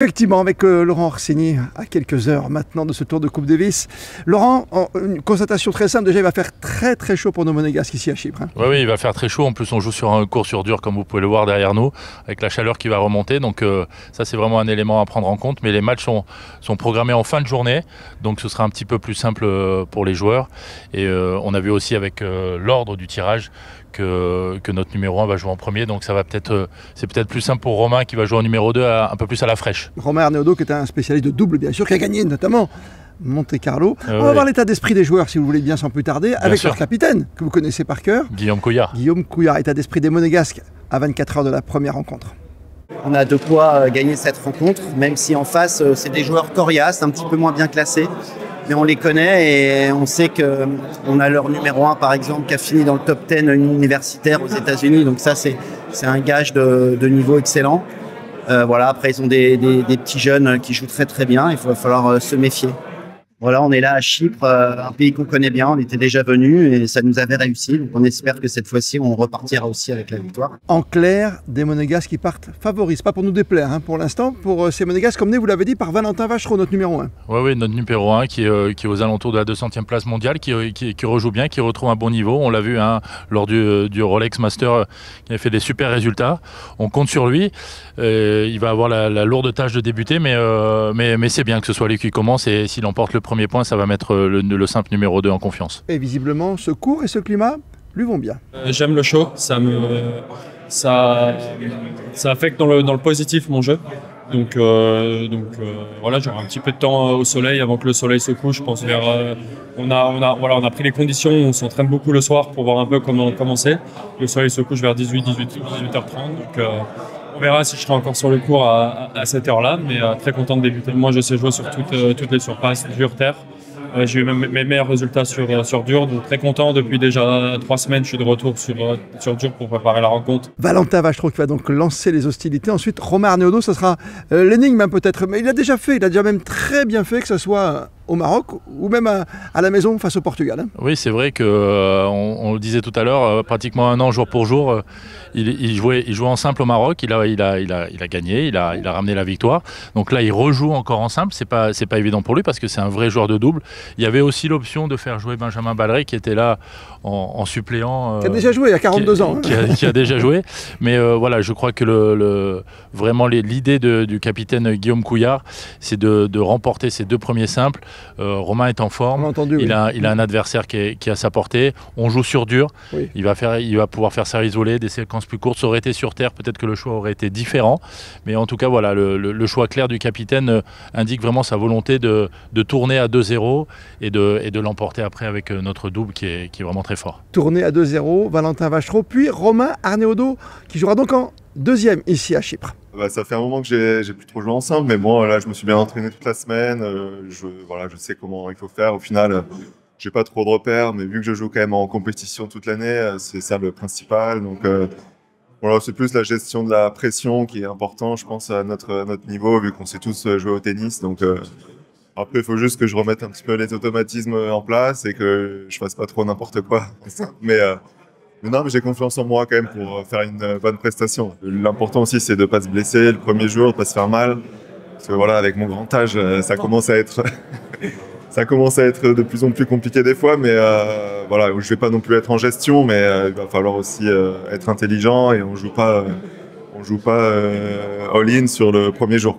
Effectivement, avec Laurent Orsini, à quelques heures maintenant de ce Tour de Coupe Davis. Laurent, une constatation très simple, déjà il va faire très chaud pour nos Monégasques ici à Chypre. Hein. Oui, il va faire très chaud. En plus, on joue sur un court sur dur, comme vous pouvez le voir derrière nous, avec la chaleur qui va remonter. Donc ça, c'est vraiment un élément à prendre en compte. Mais les matchs sont programmés en fin de journée, donc ce sera un petit peu plus simple pour les joueurs. Et on a vu aussi avec l'ordre du tirage que notre numéro 1 va jouer en premier. Donc ça va c'est peut-être plus simple pour Romain qui va jouer en numéro 2 un peu plus à la fraîche. Romain Arnaudot, qui est un spécialiste de double, bien sûr, qui a gagné notamment Monte Carlo. On va voir l'état d'esprit des joueurs, si vous voulez bien, sans plus tarder, avec leur capitaine, que vous connaissez par cœur. Guillaume Couillard. Guillaume Couillard, état d'esprit des Monégasques à 24 heures de la première rencontre. On a de quoi gagner cette rencontre, même si en face, c'est des joueurs coriaces, un petit peu moins bien classés. Mais on les connaît et on sait qu'on a leur numéro 1, par exemple, qui a fini dans le top 10 universitaire aux États-Unis. Donc ça, c'est un gage de niveau excellent. Voilà, après, ils ont des petits jeunes qui jouent très bien. Il va falloir se méfier. Voilà, on est là à Chypre, un pays qu'on connaît bien. On était déjà venu et ça nous avait réussi. Donc on espère que cette fois-ci, on repartira aussi avec la victoire. En clair, des Monégasques qui partent favoris. Pas pour nous déplaire, hein, pour l'instant. Pour ces Monégasques, emmenés, vous l'avez dit, par Valentin Vachereau, notre numéro 1. Oui, notre numéro 1 qui est aux alentours de la 200e place mondiale, qui rejoue bien, qui retrouve un bon niveau. On l'a vu lors du Rolex Master, qui a fait des super résultats. On compte sur lui. Il va avoir la lourde tâche de débuter, mais c'est bien que ce soit lui qui commence. Et s'il emporte le premier point, ça va mettre le simple numéro 2 en confiance. Et visiblement, ce cours et ce climat lui vont bien. J'aime le chaud, ça affecte dans le positif mon jeu. Donc voilà, j'aurai un petit peu de temps au soleil avant que le soleil se couche. Je pense on a pris les conditions, on s'entraîne beaucoup le soir pour voir un peu comment c'est. Le soleil se couche vers 18h30, donc on verra si je serai encore sur le cours à cette heure-là, mais très content de débuter. Moi, je sais jouer sur toutes les surfaces, dur, terre. J'ai eu mes meilleurs résultats sur dur, donc très content. Depuis déjà 3 semaines, je suis de retour sur dur pour préparer la rencontre. Valentin Vachereau qui va donc lancer les hostilités. Ensuite, Romain Arnaudot, ça sera l'énigme peut-être, mais il a déjà même très bien fait, que ce soit au Maroc ou même à la maison face au Portugal. Hein. Oui, c'est vrai on le disait tout à l'heure, pratiquement un an jour pour jour, il jouait en simple au Maroc, il a gagné, il a ramené la victoire. Donc là, il rejoue encore en simple, c'est pas évident pour lui parce que c'est un vrai joueur de double. Il y avait aussi l'option de faire jouer Benjamin Balleret qui était là en suppléant. Qui a déjà joué, il y a 42 ans. Hein. Qui a déjà joué. Mais voilà, je crois que vraiment l'idée du capitaine Guillaume Couillard, c'est de remporter ses 2 premiers simples. Romain est en forme, il a un adversaire qui est à sa portée. On joue sur dur, oui. Il va pouvoir faire serre isolée, des séquences plus courtes. Ça aurait été sur terre, peut-être que le choix aurait été différent. Mais en tout cas, voilà, le choix clair du capitaine indique vraiment sa volonté de tourner à 2-0 et de l'emporter après avec notre double qui est vraiment très fort. Tourner à 2-0, Valentin Vachereau, puis Romain Arnaudot qui jouera donc en deuxième ici à Chypre. Ça fait un moment que j'ai plus trop joué ensemble, mais bon, là, je me suis bien entraîné toute la semaine. Je sais comment il faut faire. Au final, j'ai pas trop de repères, mais vu que je joue quand même en compétition toute l'année, c'est ça le principal. Donc, voilà, c'est plus la gestion de la pression qui est important, je pense, à notre niveau, vu qu'on sait tous jouer au tennis. Donc, après, il faut juste que je remette un petit peu les automatismes en place et que je fasse pas trop n'importe quoi. Mais non, mais j'ai confiance en moi quand même pour faire une bonne prestation. L'important aussi, c'est de ne pas se blesser le premier jour, de ne pas se faire mal. Parce que voilà, avec mon grand âge, ça commence à être de plus en plus compliqué des fois. Mais voilà, je ne vais pas non plus être en gestion, mais il va falloir aussi être intelligent et on joue pas all-in sur le premier jour.